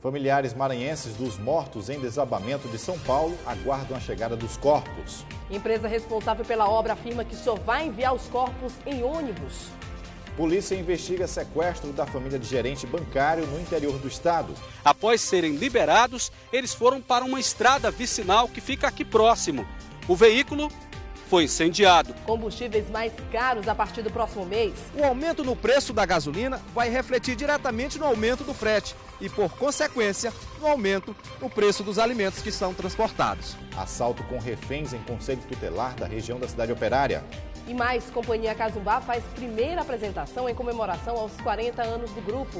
Familiares maranhenses dos mortos em desabamento de São Paulo aguardam a chegada dos corpos. Empresa responsável pela obra afirma que só vai enviar os corpos em ônibus. Polícia investiga sequestro da família de gerente bancário no interior do estado. Após serem liberados, eles foram para uma estrada vicinal que fica aqui próximo. O veículo foi incendiado. Combustíveis mais caros a partir do próximo mês. O aumento no preço da gasolina vai refletir diretamente no aumento do frete e, por consequência, no aumento no preço dos alimentos que são transportados. Assalto com reféns em conselho tutelar da região da cidade operária. E mais, Companhia Casumbá faz primeira apresentação em comemoração aos 40 anos do grupo.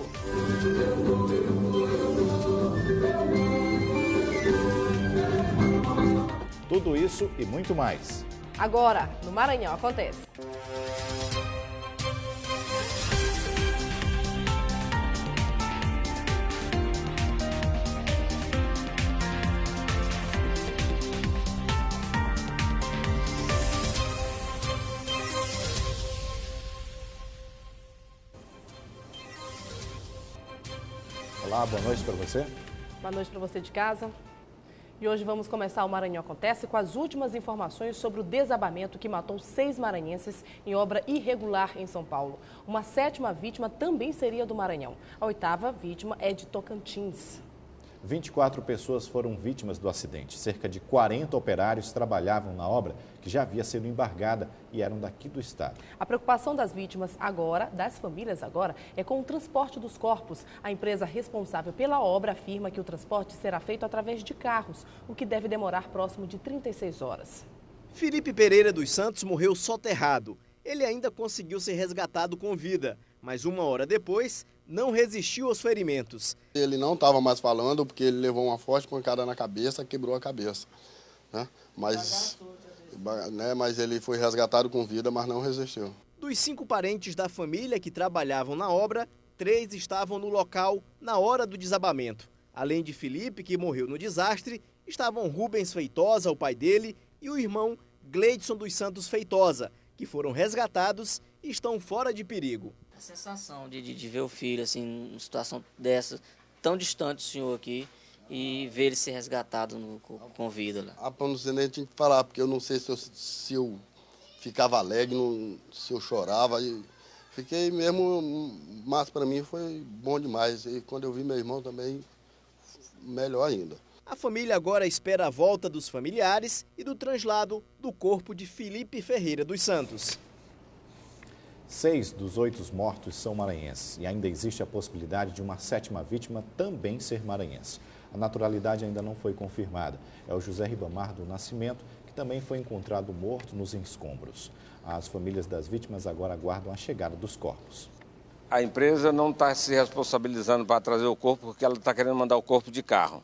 Tudo isso e muito mais. Agora, no Maranhão acontece. Olá, boa noite para você. Boa noite para você de casa. E hoje vamos começar o Maranhão Acontece com as últimas informações sobre o desabamento que matou 6 maranhenses em obra irregular em São Paulo. Uma 7ª vítima também seria do Maranhão. A 8ª vítima é de Tocantins. 24 pessoas foram vítimas do acidente. Cerca de 40 operários trabalhavam na obra, que já havia sido embargada e eram daqui do estado. A preocupação das vítimas agora, das famílias agora, é com o transporte dos corpos. A empresa responsável pela obra afirma que o transporte será feito através de carros, o que deve demorar próximo de 36 horas. Felipe Pereira dos Santos morreu soterrado. Ele ainda conseguiu ser resgatado com vida, mas 1 hora depois não resistiu aos ferimentos. Ele não estava mais falando porque ele levou uma forte pancada na cabeça, quebrou a cabeça. Né? Mas ele foi resgatado com vida, mas não resistiu. Dos 5 parentes da família que trabalhavam na obra, 3 estavam no local na hora do desabamento. Além de Felipe, que morreu no desastre, estavam Rubens Feitosa, o pai dele, e o irmão Gleidson dos Santos Feitosa, que foram resgatados e estão fora de perigo. A sensação de ver o filho assim, numa situação dessa, tão distante do senhor aqui, e ver ele ser resgatado com vida lá. Para não sei nem tinha que falar, porque eu não sei se eu ficava alegre, se eu chorava. Fiquei mesmo, mas para mim foi bom demais. E quando eu vi meu irmão também, melhor ainda. A família agora espera a volta dos familiares e do translado do corpo de Felipe Ferreira dos Santos. 6 dos 8 mortos são maranhenses e ainda existe a possibilidade de uma 7ª vítima também ser maranhense. A naturalidade ainda não foi confirmada. É o José Ribamar do Nascimento, que também foi encontrado morto nos escombros. As famílias das vítimas agora aguardam a chegada dos corpos. A empresa não está se responsabilizando para trazer o corpo porque ela está querendo mandar o corpo de carro.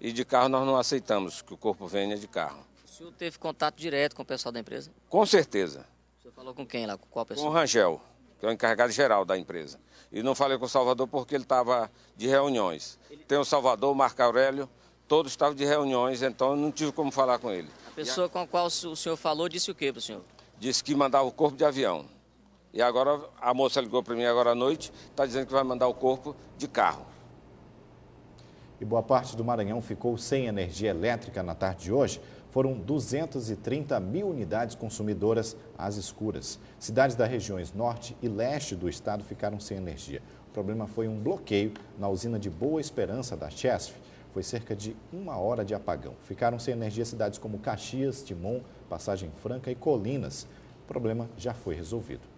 E de carro nós não aceitamos que o corpo venha de carro. O senhor teve contato direto com o pessoal da empresa? Com certeza. O senhor falou com quem lá? Com qual pessoa? Com o Rangel, que é o encarregado geral da empresa. E não falei com o Salvador porque ele estava de reuniões. Tem o Salvador, o Marco Aurélio, todos estavam de reuniões, então eu não tive como falar com ele. A pessoa com a qual o senhor falou disse o quê para o senhor? Disse que mandava o corpo de avião. E agora a moça ligou para mim agora à noite, está dizendo que vai mandar o corpo de carro. E boa parte do Maranhão ficou sem energia elétrica na tarde de hoje. Foram 230 mil unidades consumidoras às escuras. Cidades das regiões norte e leste do estado ficaram sem energia. O problema foi um bloqueio na usina de Boa Esperança da Chesf. Foi cerca de 1 hora de apagão. Ficaram sem energia cidades como Caxias, Timon, Passagem Franca e Colinas. O problema já foi resolvido.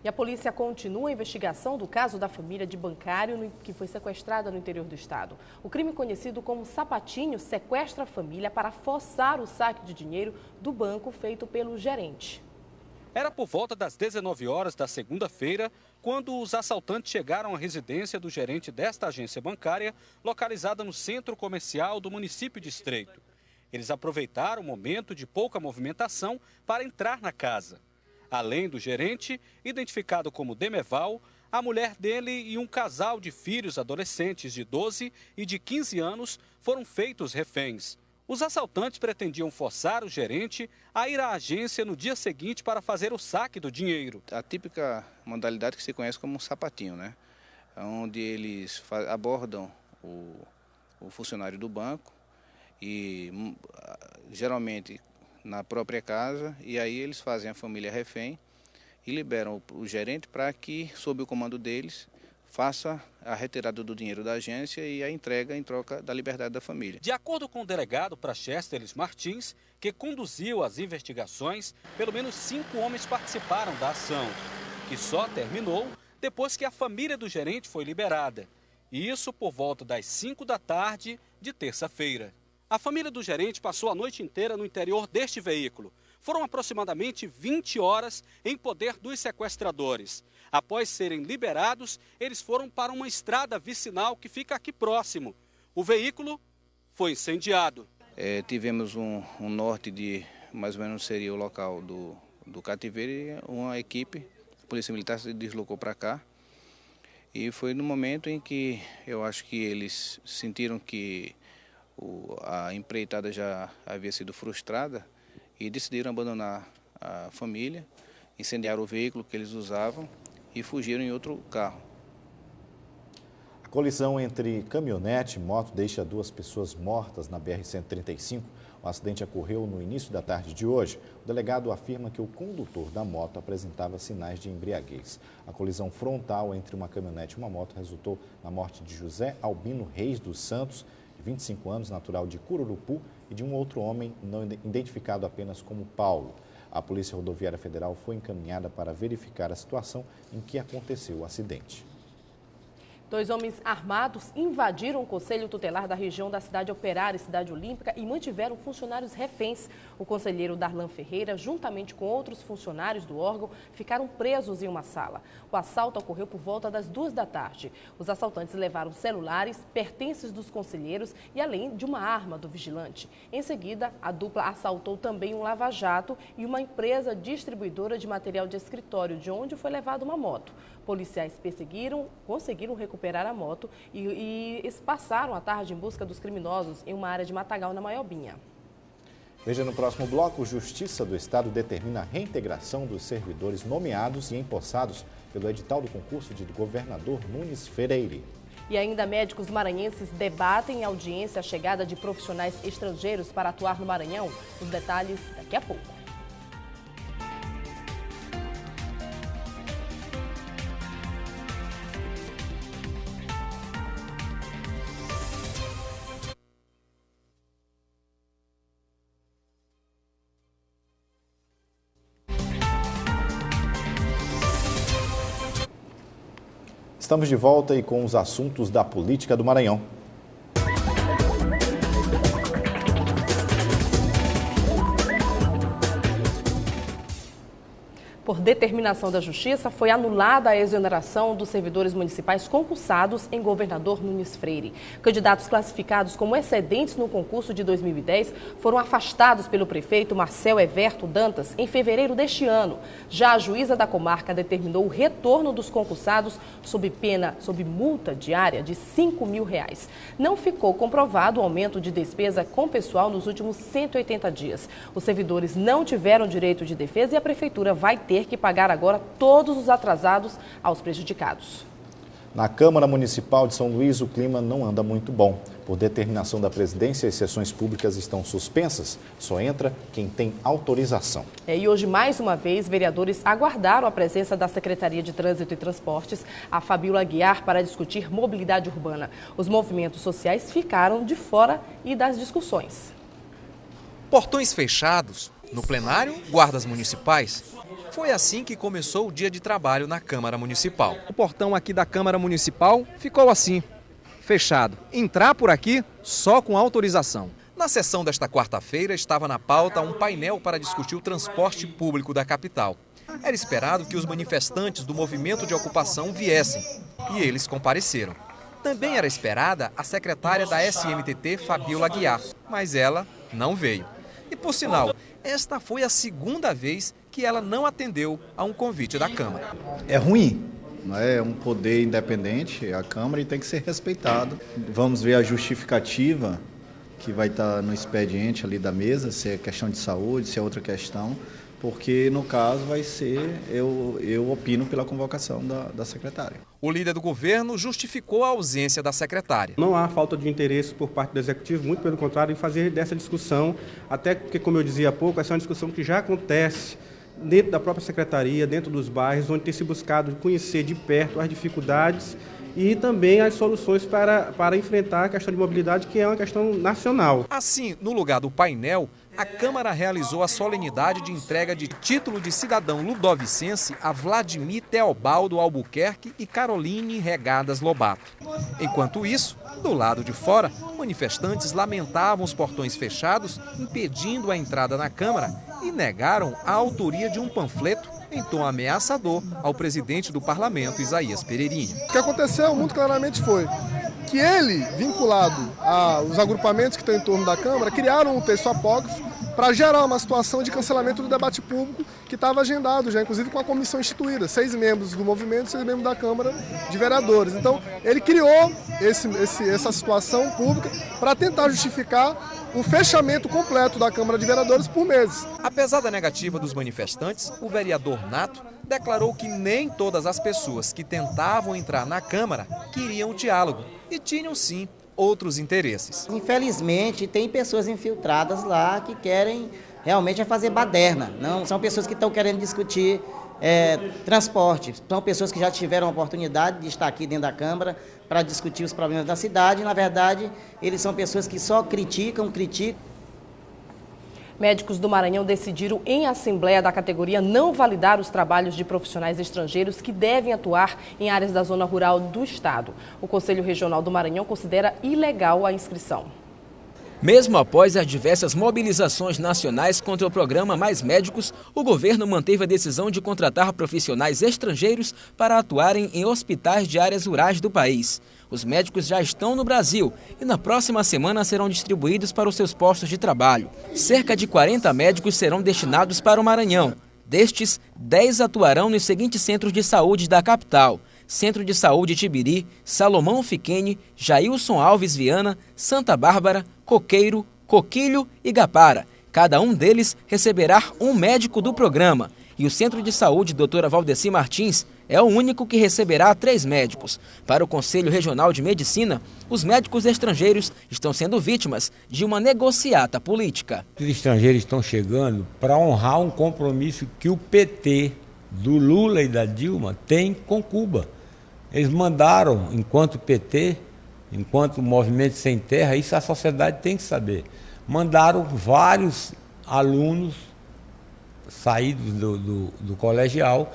E a polícia continua a investigação do caso da família de bancário que foi sequestrada no interior do estado. O crime conhecido como sapatinho sequestra a família para forçar o saque de dinheiro do banco feito pelo gerente. Era por volta das 19 horas da segunda-feira, quando os assaltantes chegaram à residência do gerente desta agência bancária, localizada no centro comercial do município de Estreito. Eles aproveitaram o momento de pouca movimentação para entrar na casa. Além do gerente, identificado como Demeval, a mulher dele e um casal de filhos adolescentes de 12 e de 15 anos foram feitos reféns. Os assaltantes pretendiam forçar o gerente a ir à agência no dia seguinte para fazer o saque do dinheiro. A típica modalidade que se conhece como um sapatinho, né? Onde eles abordam o funcionário do banco e geralmente na própria casa, e aí eles fazem a família refém e liberam o gerente para que, sob o comando deles, faça a retirada do dinheiro da agência e a entrega em troca da liberdade da família. De acordo com o delegado Praxésteles Martins, que conduziu as investigações, pelo menos 5 homens participaram da ação, que só terminou depois que a família do gerente foi liberada. E isso por volta das 5 da tarde de terça-feira. A família do gerente passou a noite inteira no interior deste veículo. Foram aproximadamente 20 horas em poder dos sequestradores. Após serem liberados, eles foram para uma estrada vicinal que fica aqui próximo. O veículo foi incendiado. Tivemos um norte de, mais ou menos seria o local do cativeiro, e uma equipe, a Polícia Militar se deslocou para cá. E foi no momento em que eu acho que eles sentiram que a empreitada já havia sido frustrada e decidiram abandonar a família, incendiar o veículo que eles usavam e fugiram em outro carro. A colisão entre caminhonete e moto deixa 2 pessoas mortas na BR-135. O acidente ocorreu no início da tarde de hoje. O delegado afirma que o condutor da moto apresentava sinais de embriaguez. A colisão frontal entre uma caminhonete e uma moto resultou na morte de José Albino Reis dos Santos, de 25 anos, natural de Cururupu, e de um outro homem não identificado apenas como Paulo. A Polícia Rodoviária Federal foi encaminhada para verificar a situação em que aconteceu o acidente. 2 homens armados invadiram o Conselho Tutelar da região da Cidade Operária e Cidade Olímpica e mantiveram funcionários reféns. O conselheiro Darlan Ferreira, juntamente com outros funcionários do órgão, ficaram presos em uma sala. O assalto ocorreu por volta das 2 da tarde. Os assaltantes levaram celulares, pertences dos conselheiros e além de uma arma do vigilante. Em seguida, a dupla assaltou também um lava-jato e uma empresa distribuidora de material de escritório, de onde foi levada uma moto. Policiais conseguiram recuperar a moto e passaram a tarde em busca dos criminosos em uma área de matagal na Maiobinha. Veja no próximo bloco, Justiça do Estado determina a reintegração dos servidores nomeados e empossados pelo edital do concurso de governador Nunes Freire. E ainda médicos maranhenses debatem em audiência a chegada de profissionais estrangeiros para atuar no Maranhão. Os detalhes daqui a pouco. Estamos de volta e com os assuntos da política do Maranhão. Por determinação da Justiça, foi anulada a exoneração dos servidores municipais concursados em governador Nunes Freire. Candidatos classificados como excedentes no concurso de 2010 foram afastados pelo prefeito Marcel Everto Dantas em fevereiro deste ano. Já a juíza da comarca determinou o retorno dos concursados sob multa diária de R$5 mil. Não ficou comprovado o aumento de despesa com pessoal nos últimos 180 dias. Os servidores não tiveram direito de defesa e a prefeitura vai ter que pagar agora todos os atrasados aos prejudicados. Na Câmara Municipal de São Luís, o clima não anda muito bom. Por determinação da presidência, as sessões públicas estão suspensas. Só entra quem tem autorização. E hoje, mais uma vez, vereadores aguardaram a presença da Secretaria de Trânsito e Transportes, a Fabíola Aguiar, para discutir mobilidade urbana. Os movimentos sociais ficaram de fora e das discussões. Portões fechados, no plenário, guardas municipais. Foi assim que começou o dia de trabalho na Câmara Municipal. O portão aqui da Câmara Municipal ficou assim, fechado. Entrar por aqui só com autorização. Na sessão desta quarta-feira estava na pauta um painel para discutir o transporte público da capital. Era esperado que os manifestantes do movimento de ocupação viessem e eles compareceram. Também era esperada a secretária da SMTT, Fabíola Aguiar, mas ela não veio. E por sinal, esta foi a segunda vez que ela não atendeu a um convite da Câmara. É ruim, é um poder independente, a Câmara, e tem que ser respeitado. Vamos ver a justificativa que vai estar no expediente ali da mesa, se é questão de saúde, se é outra questão, porque no caso vai ser, eu opino pela convocação da secretária. O líder do governo justificou a ausência da secretária. Não há falta de interesse por parte do Executivo, muito pelo contrário, em fazer dessa discussão, até porque, como eu dizia há pouco, essa é uma discussão que já acontece dentro da própria secretaria, dentro dos bairros, onde tem se buscado conhecer de perto as dificuldades e também as soluções para enfrentar a questão de mobilidade, que é uma questão nacional. Assim, no lugar do painel, a Câmara realizou a solenidade de entrega de título de cidadão ludovicense a Vladimir Teobaldo Albuquerque e Caroline Regadas Lobato. Enquanto isso, do lado de fora, manifestantes lamentavam os portões fechados, impedindo a entrada na Câmara e negaram a autoria de um panfleto em tom ameaçador ao presidente do parlamento, Isaías Pereirinha. O que aconteceu muito claramente foi que ele, vinculado aos agrupamentos que estão em torno da Câmara, criaram um texto apócrifo para gerar uma situação de cancelamento do debate público que estava agendado já, inclusive com a comissão instituída, 6 membros do movimento, 6 membros da Câmara de Vereadores. Então, ele criou essa situação pública para tentar justificar o fechamento completo da Câmara de Vereadores por meses. Apesar da negativa dos manifestantes, o vereador Nato declarou que nem todas as pessoas que tentavam entrar na Câmara queriam o diálogo e tinham sim outros interesses. Infelizmente, tem pessoas infiltradas lá que querem realmente fazer baderna. Não são pessoas que estão querendo discutir transporte. São pessoas que já tiveram a oportunidade de estar aqui dentro da Câmara para discutir os problemas da cidade. Na verdade, eles são pessoas que só criticam. Médicos do Maranhão decidiram em assembleia da categoria não validar os trabalhos de profissionais estrangeiros que devem atuar em áreas da zona rural do estado. O Conselho Regional do Maranhão considera ilegal a inscrição. Mesmo após as diversas mobilizações nacionais contra o programa Mais Médicos, o governo manteve a decisão de contratar profissionais estrangeiros para atuarem em hospitais de áreas rurais do país. Os médicos já estão no Brasil e na próxima semana serão distribuídos para os seus postos de trabalho. Cerca de 40 médicos serão destinados para o Maranhão. Destes, 10 atuarão nos seguintes centros de saúde da capital: Centro de Saúde Tibiri, Salomão Fiquene, Jailson Alves Viana, Santa Bárbara, Coqueiro, Coquilho e Gapara. Cada um deles receberá um médico do programa. E o Centro de Saúde Doutora Valdeci Martins é o único que receberá 3 médicos. Para o Conselho Regional de Medicina, os médicos estrangeiros estão sendo vítimas de uma negociata política. Os estrangeiros estão chegando para honrar um compromisso que o PT do Lula e da Dilma tem com Cuba. Eles mandaram, enquanto PT, enquanto Movimento Sem Terra, isso a sociedade tem que saber, mandaram vários alunos saídos do colegial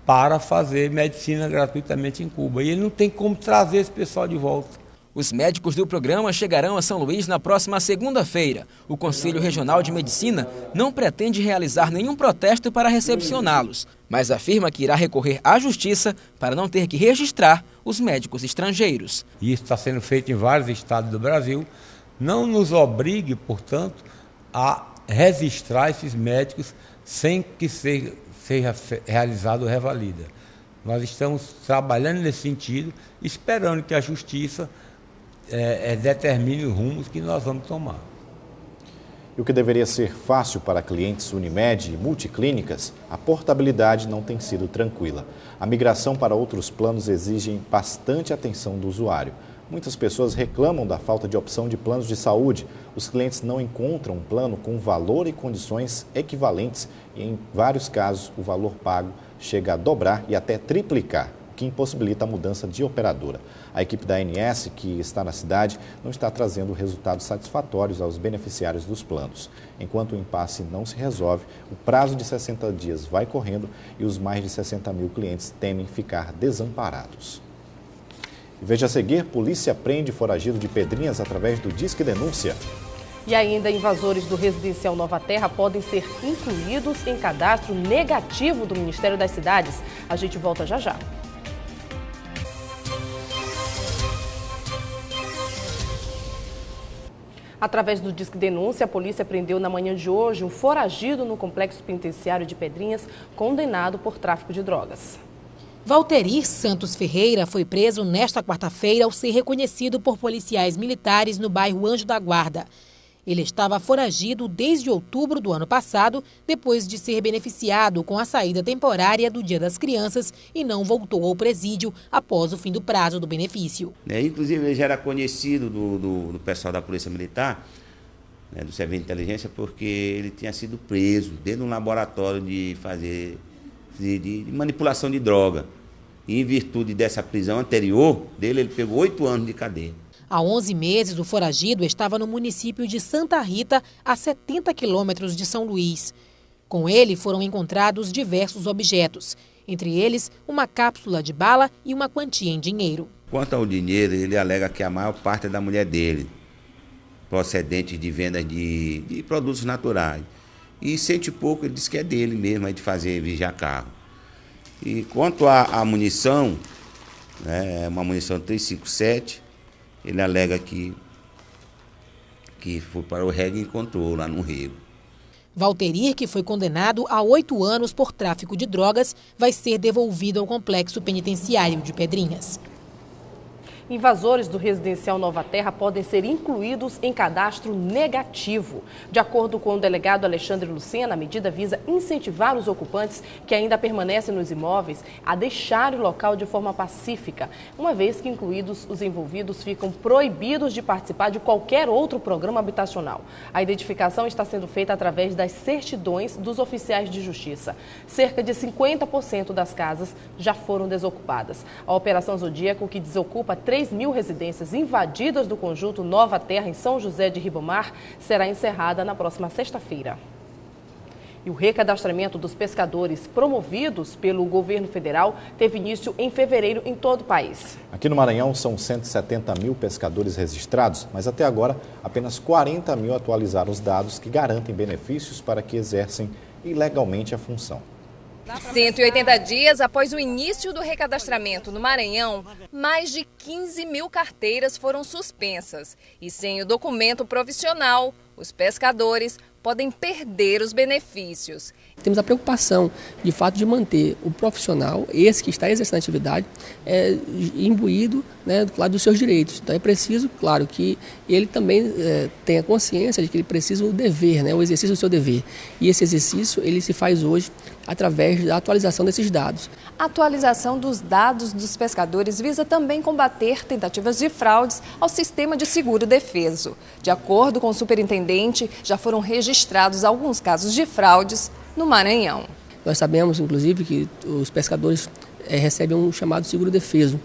para fazer medicina gratuitamente em Cuba. E ele não tem como trazer esse pessoal de volta. Os médicos do programa chegarão a São Luís na próxima segunda-feira. O Conselho Regional de Medicina não pretende realizar nenhum protesto para recepcioná-los, mas afirma que irá recorrer à Justiça para não ter que registrar os médicos estrangeiros. Isso está sendo feito em vários estados do Brasil. Não nos obrigue, portanto, a registrar esses médicos sem que seja realizado o revalida. Nós estamos trabalhando nesse sentido, esperando que a Justiça determine os rumos que nós vamos tomar. E o que deveria ser fácil para clientes Unimed e multiclínicas, a portabilidade não tem sido tranquila. A migração para outros planos exige bastante atenção do usuário. Muitas pessoas reclamam da falta de opção de planos de saúde. Os clientes não encontram um plano com valor e condições equivalentes e, em vários casos, o valor pago chega a dobrar e até triplicar, o que impossibilita a mudança de operadora. A equipe da ANS, que está na cidade, não está trazendo resultados satisfatórios aos beneficiários dos planos. Enquanto o impasse não se resolve, o prazo de 60 dias vai correndo e os mais de 60 mil clientes temem ficar desamparados. E veja a seguir, polícia prende foragido de Pedrinhas através do Disque Denúncia. E ainda, invasores do residencial Nova Terra podem ser incluídos em cadastro negativo do Ministério das Cidades. A gente volta já já. Através do Disque Denúncia, a polícia prendeu na manhã de hoje um foragido no complexo penitenciário de Pedrinhas, condenado por tráfico de drogas. Valterir Santos Ferreira foi preso nesta quarta-feira ao ser reconhecido por policiais militares no bairro Anjo da Guarda. Ele estava foragido desde outubro do ano passado, depois de ser beneficiado com a saída temporária do Dia das Crianças e não voltou ao presídio após o fim do prazo do benefício. Inclusive, ele já era conhecido do pessoal da Polícia Militar, do Serviço de Inteligência, porque ele tinha sido preso dentro de um laboratório de manipulação de droga. E em virtude dessa prisão anterior dele, ele pegou 8 anos de cadeia. Há 11 meses, o foragido estava no município de Santa Rita, a 70 quilômetros de São Luís. Com ele foram encontrados diversos objetos, entre eles uma cápsula de bala e uma quantia em dinheiro. Quanto ao dinheiro, ele alega que a maior parte é da mulher dele, procedente de vendas de produtos naturais. E cento e pouco ele diz que é dele mesmo, de fazer vigiar carro. E quanto à munição, uma munição 357, ele alega que foi para o rega e encontrou lá no Rio. Valterir, que foi condenado a 8 anos por tráfico de drogas, vai ser devolvido ao complexo penitenciário de Pedrinhas. Invasores do residencial Nova Terra podem ser incluídos em cadastro negativo. De acordo com o delegado Alexandre Lucena, a medida visa incentivar os ocupantes que ainda permanecem nos imóveis a deixar o local de forma pacífica, uma vez que incluídos os envolvidos ficam proibidos de participar de qualquer outro programa habitacional. A identificação está sendo feita através das certidões dos oficiais de justiça. Cerca de 50% das casas já foram desocupadas. A Operação Zodíaco, que desocupa 3.000 residências invadidas do conjunto Nova Terra, em São José de Ribamar, será encerrada na próxima sexta-feira. E o recadastramento dos pescadores promovidos pelo governo federal teve início em fevereiro em todo o país. Aqui no Maranhão são 170 mil pescadores registrados, mas até agora apenas 40 mil atualizaram os dados que garantem benefícios para que exercem ilegalmente a função. 180 dias após o início do recadastramento no Maranhão, mais de 15 mil carteiras foram suspensas. E sem o documento profissional, os pescadores podem perder os benefícios. Temos a preocupação, de fato, de manter o profissional, esse que está exercendo a atividade, imbuído, claro, dos seus direitos. Então é preciso, claro, que ele também tenha consciência de que ele precisa o dever, o exercício do seu dever. E esse exercício ele se faz hoje através da atualização desses dados. A atualização dos dados dos pescadores visa também combater tentativas de fraudes ao sistema de seguro-defeso. De acordo com o superintendente, já foram registrados alguns casos de fraudes no Maranhão. Nós sabemos, inclusive, que os pescadores recebem um chamado seguro-defeso,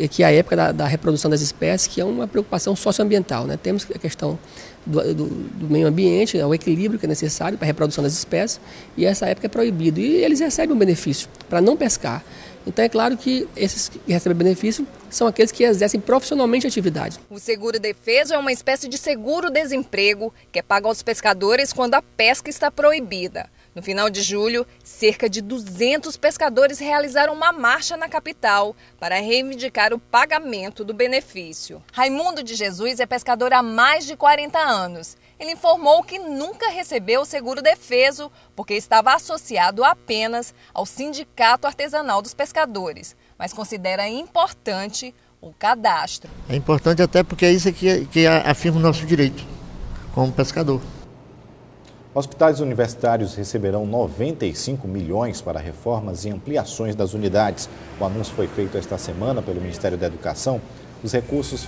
que é a época da reprodução das espécies, que é uma preocupação socioambiental. Temos a questão do meio ambiente, o equilíbrio que é necessário para a reprodução das espécies, e essa época é proibido. E eles recebem um benefício para não pescar. Então é claro que esses que recebem benefício são aqueles que exercem profissionalmente a atividade. O seguro-defeso é uma espécie de seguro-desemprego que é pago aos pescadores quando a pesca está proibida. No final de julho, cerca de 200 pescadores realizaram uma marcha na capital para reivindicar o pagamento do benefício. Raimundo de Jesus é pescador há mais de 40 anos. Ele informou que nunca recebeu o seguro-defeso porque estava associado apenas ao Sindicato Artesanal dos Pescadores, mas considera importante o cadastro. É importante até porque é isso que afirma o nosso direito como pescador. Hospitais universitários receberão 95 milhões para reformas e ampliações das unidades. O anúncio foi feito esta semana pelo Ministério da Educação. Os recursos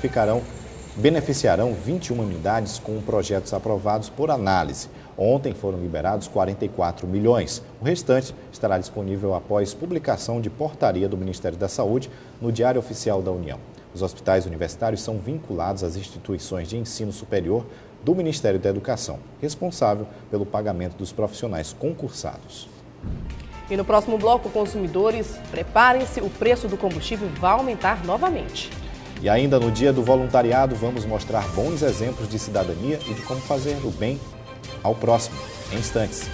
beneficiarão 21 unidades com projetos aprovados por análise. Ontem foram liberados 44 milhões. O restante estará disponível após publicação de portaria do Ministério da Saúde no Diário Oficial da União. Os hospitais universitários são vinculados às instituições de ensino superior do Ministério da Educação, responsável pelo pagamento dos profissionais concursados. E no próximo bloco, consumidores, preparem-se, o preço do combustível vai aumentar novamente. E ainda no Dia do Voluntariado, vamos mostrar bons exemplos de cidadania e de como fazer o bem ao próximo, em instantes.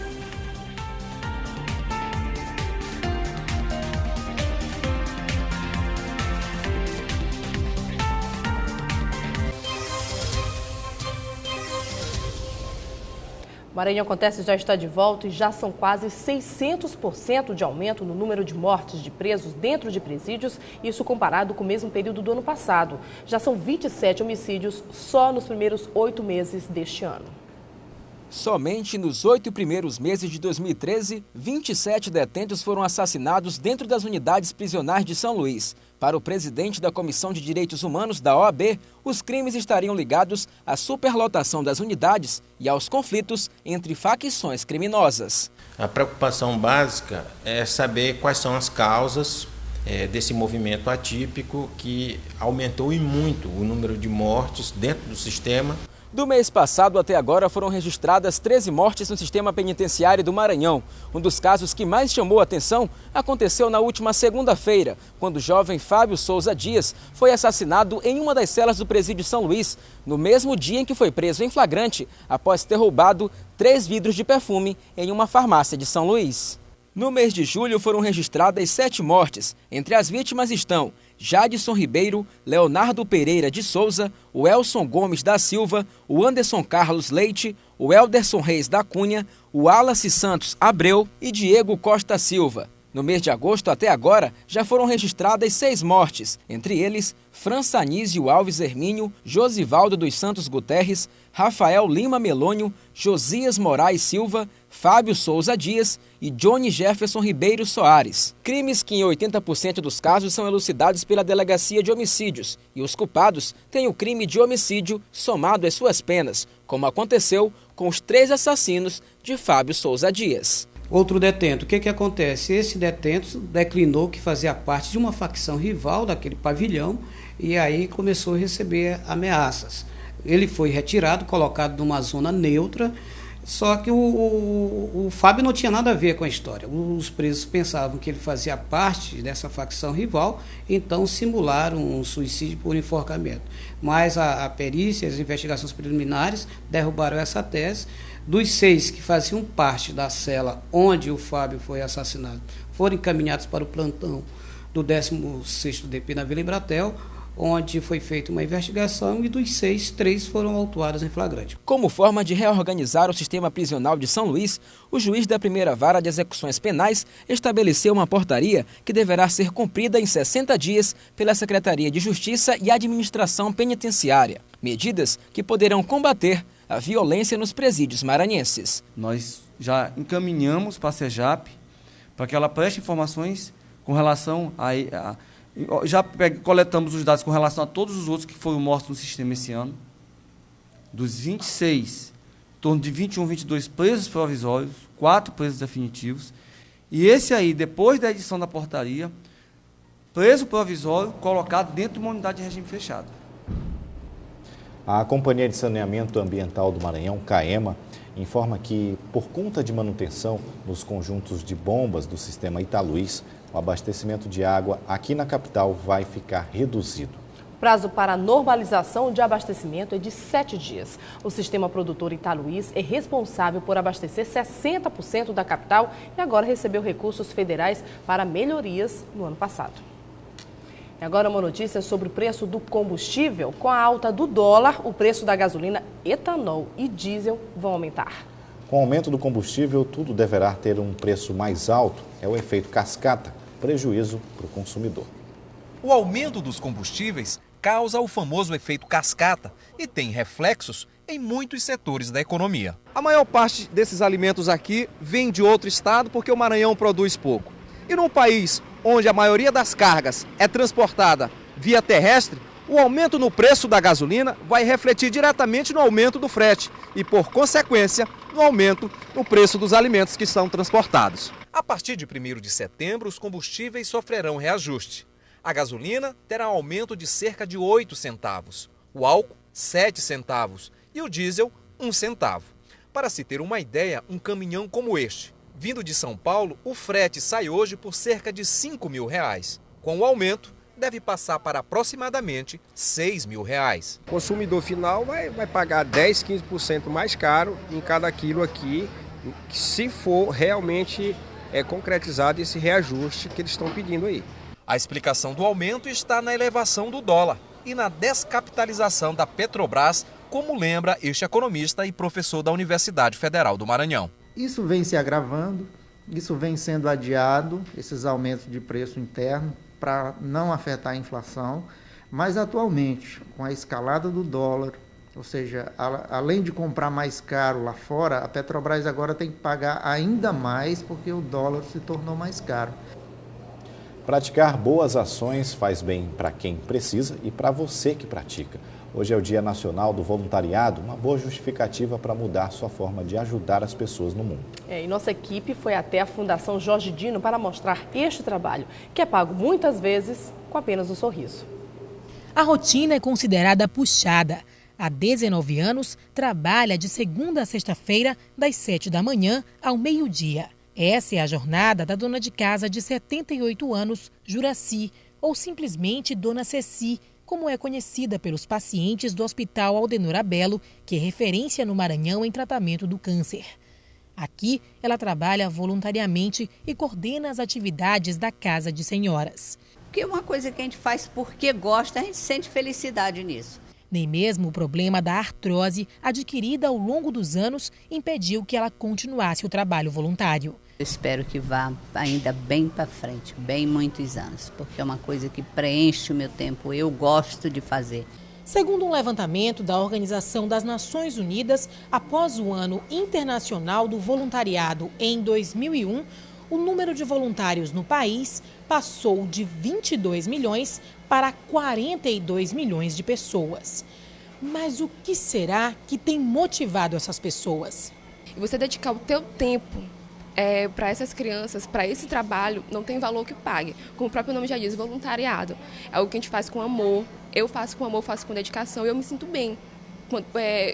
Maranhão Acontece já está de volta e já são quase 600% de aumento no número de mortes de presos dentro de presídios, isso comparado com o mesmo período do ano passado. Já são 27 homicídios só nos primeiros 8 meses deste ano. Somente nos 8 primeiros meses de 2013, 27 detentos foram assassinados dentro das unidades prisionais de São Luís. Para o presidente da Comissão de Direitos Humanos da OAB, os crimes estariam ligados à superlotação das unidades e aos conflitos entre facções criminosas. A preocupação básica é saber quais são as causas desse movimento atípico que aumentou e muito o número de mortes dentro do sistema. Do mês passado até agora foram registradas 13 mortes no sistema penitenciário do Maranhão. Um dos casos que mais chamou a atenção aconteceu na última segunda-feira, quando o jovem Fábio Souza Dias foi assassinado em uma das celas do presídio São Luís, no mesmo dia em que foi preso em flagrante, após ter roubado 3 vidros de perfume em uma farmácia de São Luís. No mês de julho foram registradas 7 mortes. Entre as vítimas estão Jadson Ribeiro, Leonardo Pereira de Souza, o Elson Gomes da Silva, o Anderson Carlos Leite, o Elderson Reis da Cunha, o Wallace Santos Abreu e Diego Costa Silva. No mês de agosto até agora já foram registradas 6 mortes, entre eles França Anísio Alves Hermínio, Josivaldo dos Santos Guterres, Rafael Lima Melônio, Josias Moraes Silva, Fábio Souza Dias e Johnny Jefferson Ribeiro Soares. Crimes que em 80% dos casos são elucidados pela Delegacia de Homicídios e os culpados têm o crime de homicídio somado às suas penas, como aconteceu com os 3 assassinos de Fábio Souza Dias. Outro detento, o que acontece? Esse detento declinou que fazia parte de uma facção rival daquele pavilhão e aí começou a receber ameaças. Ele foi retirado, colocado numa zona neutra, só que o Fábio não tinha nada a ver com a história. Os presos pensavam que ele fazia parte dessa facção rival, então simularam um suicídio por enforcamento. Mas a perícia, as investigações preliminares derrubaram essa tese. Dos 6 que faziam parte da cela onde o Fábio foi assassinado, foram encaminhados para o plantão do 16º DP na Vila Embratel, onde foi feita uma investigação e dos 6, 3 foram autuados em flagrante. Como forma de reorganizar o sistema prisional de São Luís, o juiz da primeira vara de execuções penais estabeleceu uma portaria que deverá ser cumprida em 60 dias pela Secretaria de Justiça e Administração Penitenciária. Medidas que poderão combater a violência nos presídios maranhenses. Nós já encaminhamos para a CEJAP para que ela preste informações com relação já coletamos os dados com relação a todos os outros que foram mortos no sistema esse ano. Dos 26, em torno de 21, 22 presos provisórios, 4 presos definitivos. E esse aí, depois da edição da portaria, preso provisório colocado dentro de uma unidade de regime fechado. A Companhia de Saneamento Ambiental do Maranhão, CAEMA, informa que, por conta de manutenção nos conjuntos de bombas do sistema Italuís, o abastecimento de água aqui na capital vai ficar reduzido. O prazo para a normalização de abastecimento é de 7 dias. O sistema produtor Italuís é responsável por abastecer 60% da capital e agora recebeu recursos federais para melhorias no ano passado. E agora uma notícia sobre o preço do combustível. Com a alta do dólar, o preço da gasolina, etanol e diesel vão aumentar. Com o aumento do combustível, tudo deverá ter um preço mais alto. É o efeito cascata, prejuízo para o consumidor. O aumento dos combustíveis causa o famoso efeito cascata e tem reflexos em muitos setores da economia. A maior parte desses alimentos aqui vem de outro estado porque o Maranhão produz pouco. E num país onde a maioria das cargas é transportada via terrestre, o aumento no preço da gasolina vai refletir diretamente no aumento do frete e, por consequência, no aumento no preço dos alimentos que são transportados. A partir de 1º de setembro, os combustíveis sofrerão reajuste. A gasolina terá um aumento de cerca de 8 centavos, o álcool 7 centavos e o diesel 1 centavo. Para se ter uma ideia, um caminhão como este, vindo de São Paulo, o frete sai hoje por cerca de R$5.000. Com o aumento, deve passar para aproximadamente R$6.000. O consumidor final vai pagar 10, 15% mais caro em cada quilo aqui, se for realmente concretizado esse reajuste que eles estão pedindo aí. A explicação do aumento está na elevação do dólar e na descapitalização da Petrobras, como lembra este economista e professor da Universidade Federal do Maranhão. Isso vem se agravando, isso vem sendo adiado, esses aumentos de preço interno, para não afetar a inflação, mas atualmente, com a escalada do dólar, Ou seja, além de comprar mais caro lá fora, a Petrobras agora tem que pagar ainda mais porque o dólar se tornou mais caro. Praticar boas ações faz bem para quem precisa e para você que pratica. Hoje é o Dia Nacional do Voluntariado, uma boa justificativa para mudar sua forma de ajudar as pessoas no mundo. E nossa equipe foi até a Fundação Jorge Dino para mostrar este trabalho, que é pago muitas vezes com apenas um sorriso. A rotina é considerada puxada. Há 19 anos, trabalha de segunda a sexta-feira, das 7 da manhã ao meio-dia. Essa é a jornada da dona de casa de 78 anos, Juraci, ou simplesmente Dona Ceci, como é conhecida pelos pacientes do Hospital Aldenor Abelo, que é referência no Maranhão em tratamento do câncer. Aqui, ela trabalha voluntariamente e coordena as atividades da Casa de Senhoras. Porque é uma coisa que a gente faz porque gosta, a gente sente felicidade nisso. Nem mesmo o problema da artrose, adquirida ao longo dos anos, impediu que ela continuasse o trabalho voluntário. Eu espero que vá ainda bem para frente, bem muitos anos, porque é uma coisa que preenche o meu tempo, eu gosto de fazer. Segundo um levantamento da Organização das Nações Unidas, após o Ano Internacional do Voluntariado em 2001, o número de voluntários no país passou de 22 milhões para 42 milhões de pessoas. Mas o que será que tem motivado essas pessoas? Você dedicar o teu tempo para essas crianças, para esse trabalho, não tem valor que pague. Como o próprio nome já diz, voluntariado. É algo que a gente faz com amor. Eu faço com amor, faço com dedicação e eu me sinto bem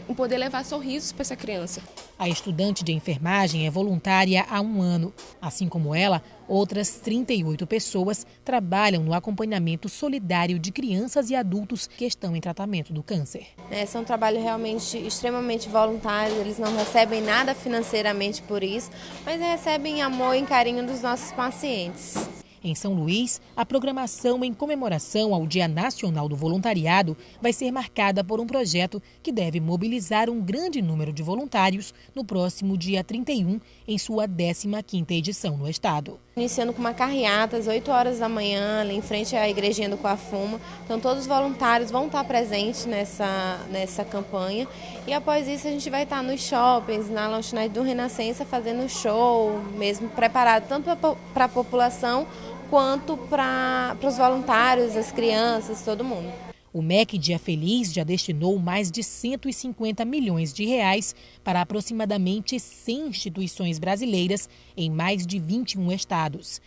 em poder levar sorrisos para essa criança. A estudante de enfermagem é voluntária há 1 ano. Assim como ela, outras 38 pessoas trabalham no acompanhamento solidário de crianças e adultos que estão em tratamento do câncer. Esse é um trabalho realmente extremamente voluntário, eles não recebem nada financeiramente por isso, mas recebem amor e carinho dos nossos pacientes. Em São Luís, a programação em comemoração ao Dia Nacional do Voluntariado vai ser marcada por um projeto que deve mobilizar um grande número de voluntários no próximo dia 31, em sua 15ª edição no estado. Iniciando com uma carreata às 8 horas da manhã, ali em frente à igrejinha do Coafuma. Então todos os voluntários vão estar presentes nessa campanha. E após isso a gente vai estar nos shoppings, na lanchonete do Renascença, fazendo show, mesmo preparado tanto para a população quanto para os voluntários, as crianças, todo mundo. O MEC Dia Feliz já destinou mais de 150 milhões de reais para aproximadamente 100 instituições brasileiras em mais de 21 estados.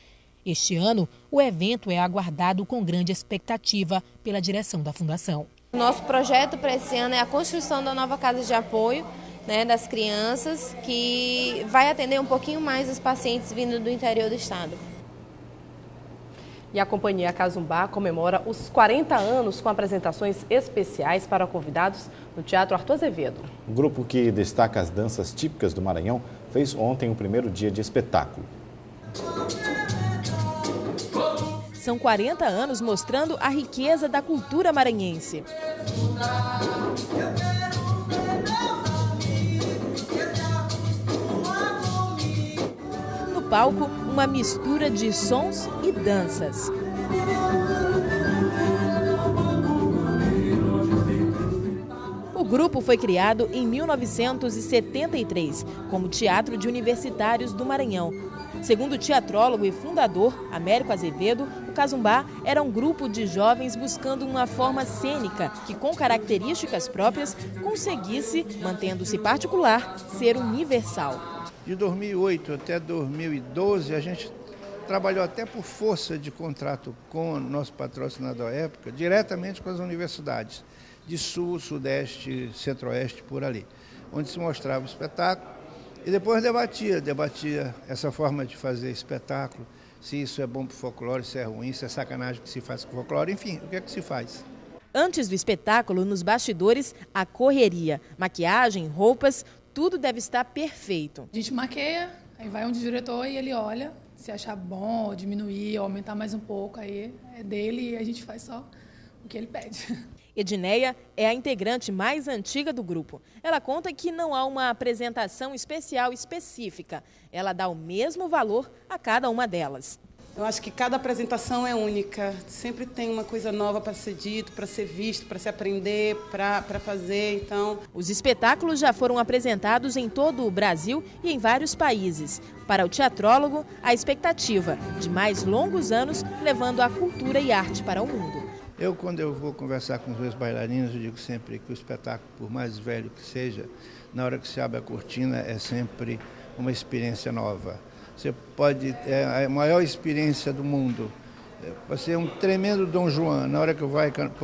Este ano, o evento é aguardado com grande expectativa pela direção da Fundação. O nosso projeto para esse ano é a construção da nova casa de apoio, das crianças, que vai atender um pouquinho mais os pacientes vindo do interior do estado. E a Companhia Cazumbá comemora os 40 anos com apresentações especiais para convidados no Teatro Arthur Azevedo. O grupo que destaca as danças típicas do Maranhão fez ontem o primeiro dia de espetáculo. São 40 anos mostrando a riqueza da cultura maranhense. No palco, uma mistura de sons e danças. O grupo foi criado em 1973 como Teatro de Universitários do Maranhão. Segundo o teatrólogo e fundador Américo Azevedo, o Cazumbá era um grupo de jovens buscando uma forma cênica que, com características próprias, conseguisse, mantendo-se particular, ser universal. De 2008 até 2012, a gente trabalhou até por força de contrato com o nosso patrocinador à época, diretamente com as universidades de Sul, Sudeste, Centro-Oeste, por ali, onde se mostrava o espetáculo e depois debatia essa forma de fazer espetáculo, se isso é bom para o folclore, se é ruim, se é sacanagem que se faz com o folclore, enfim, o que é que se faz. Antes do espetáculo, nos bastidores, a correria, maquiagem, roupas, tudo deve estar perfeito. A gente maqueia, aí vai onde o diretor e ele olha, se achar bom, ou diminuir, ou aumentar mais um pouco, aí é dele e a gente faz só o que ele pede. Edneia é a integrante mais antiga do grupo. Ela conta que não há uma apresentação especial específica. Ela dá o mesmo valor a cada uma delas. Eu acho que cada apresentação é única, sempre tem uma coisa nova para ser dito, para ser visto, para se aprender, para fazer, então... Os espetáculos já foram apresentados em todo o Brasil e em vários países. Para o teatrólogo, a expectativa de mais longos anos levando a cultura e arte para o mundo. Quando eu vou conversar com os meus bailarinos, eu digo sempre que o espetáculo, por mais velho que seja, na hora que se abre a cortina, é sempre uma experiência nova. Você pode, é a maior experiência do mundo. Pode ser um tremendo Dom Juan. Na hora que eu vou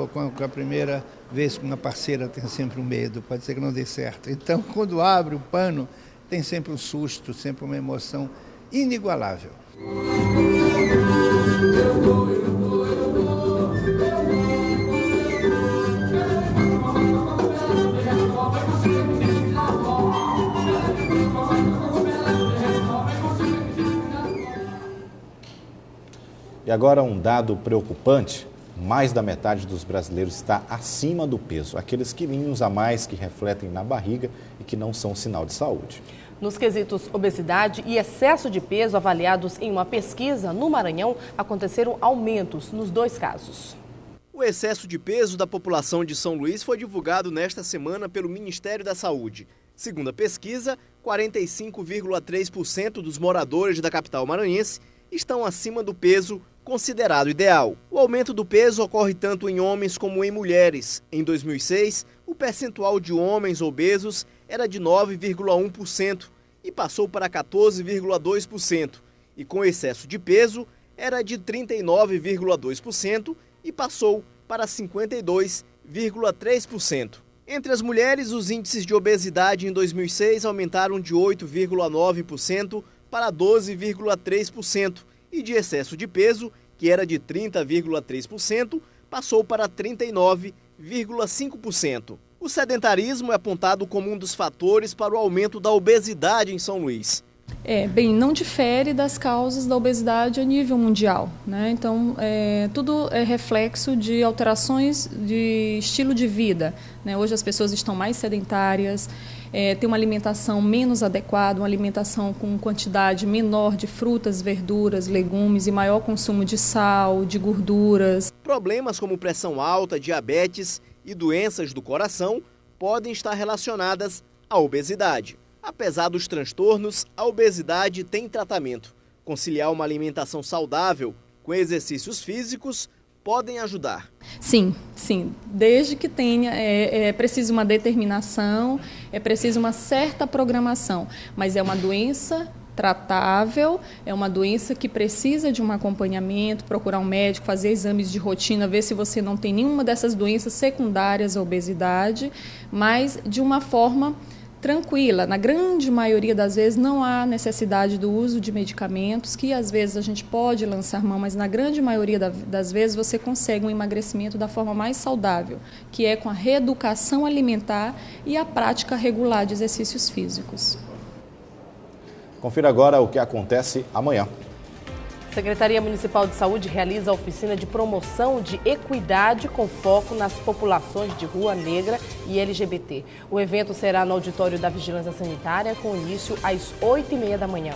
com a primeira vez com uma parceira, tem sempre um medo, pode ser que não dê certo. Então, quando abre o pano, tem sempre um susto, sempre uma emoção inigualável. E agora um dado preocupante, mais da metade dos brasileiros está acima do peso, aqueles quilinhos a mais que refletem na barriga e que não são sinal de saúde. Nos quesitos obesidade e excesso de peso avaliados em uma pesquisa no Maranhão, aconteceram aumentos nos 2 casos. O excesso de peso da população de São Luís foi divulgado nesta semana pelo Ministério da Saúde. Segundo a pesquisa, 45,3% dos moradores da capital maranhense estão acima do peso considerado ideal. O aumento do peso ocorre tanto em homens como em mulheres. Em 2006, o percentual de homens obesos era de 9,1% e passou para 14,2%. E com excesso de peso, era de 39,2% e passou para 52,3%. Entre as mulheres, os índices de obesidade em 2006 aumentaram de 8,9% para 12,3%. E de excesso de peso, que era de 30,3%, passou para 39,5%. O sedentarismo é apontado como um dos fatores para o aumento da obesidade em São Luís. Não difere das causas da obesidade a nível mundial, né? Então, tudo é reflexo de alterações de estilo de vida, né? Hoje as pessoas estão mais sedentárias, tem uma alimentação menos adequada, uma alimentação com quantidade menor de frutas, verduras, legumes e maior consumo de sal, de gorduras. Problemas como pressão alta, diabetes e doenças do coração podem estar relacionadas à obesidade. Apesar dos transtornos, a obesidade tem tratamento. Conciliar uma alimentação saudável com exercícios físicos podem ajudar. Sim. Desde que tenha, é preciso uma determinação, é preciso uma certa programação, mas é uma doença tratável, é uma doença que precisa de um acompanhamento, procurar um médico, fazer exames de rotina, ver se você não tem nenhuma dessas doenças secundárias à obesidade, mas de uma forma tranquila. Na grande maioria das vezes não há necessidade do uso de medicamentos, que às vezes a gente pode lançar mão, mas na grande maioria das vezes você consegue um emagrecimento da forma mais saudável, que é com a reeducação alimentar e a prática regular de exercícios físicos. Confira agora o que acontece amanhã. A Secretaria Municipal de Saúde realiza a oficina de promoção de equidade com foco nas populações de rua negra e LGBT. O evento será no auditório da Vigilância Sanitária, com início às 8h30 da manhã.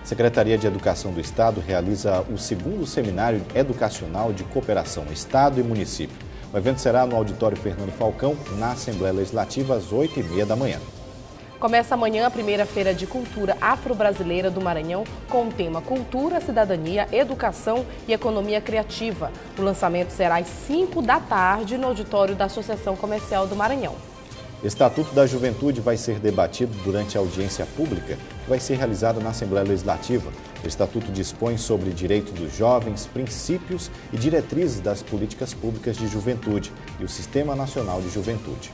A Secretaria de Educação do Estado realiza o 2º Seminário Educacional de Cooperação Estado e Município. O evento será no auditório Fernando Falcão, na Assembleia Legislativa, às 8h30 da manhã. Começa amanhã a primeira Feira de Cultura Afro-Brasileira do Maranhão, com o tema Cultura, Cidadania, Educação e Economia Criativa. O lançamento será às 5 da tarde no auditório da Associação Comercial do Maranhão. O Estatuto da Juventude vai ser debatido durante a audiência pública, que vai ser realizada na Assembleia Legislativa. O Estatuto dispõe sobre direitos dos jovens, princípios e diretrizes das políticas públicas de juventude e o Sistema Nacional de Juventude.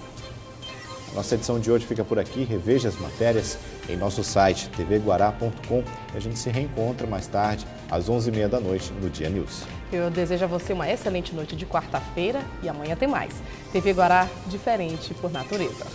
Nossa edição de hoje fica por aqui. Reveja as matérias em nosso site tvguará.com e a gente se reencontra mais tarde, às 11h30 da noite, no Dia News. Eu desejo a você uma excelente noite de quarta-feira e amanhã tem mais. TV Guará, diferente por natureza.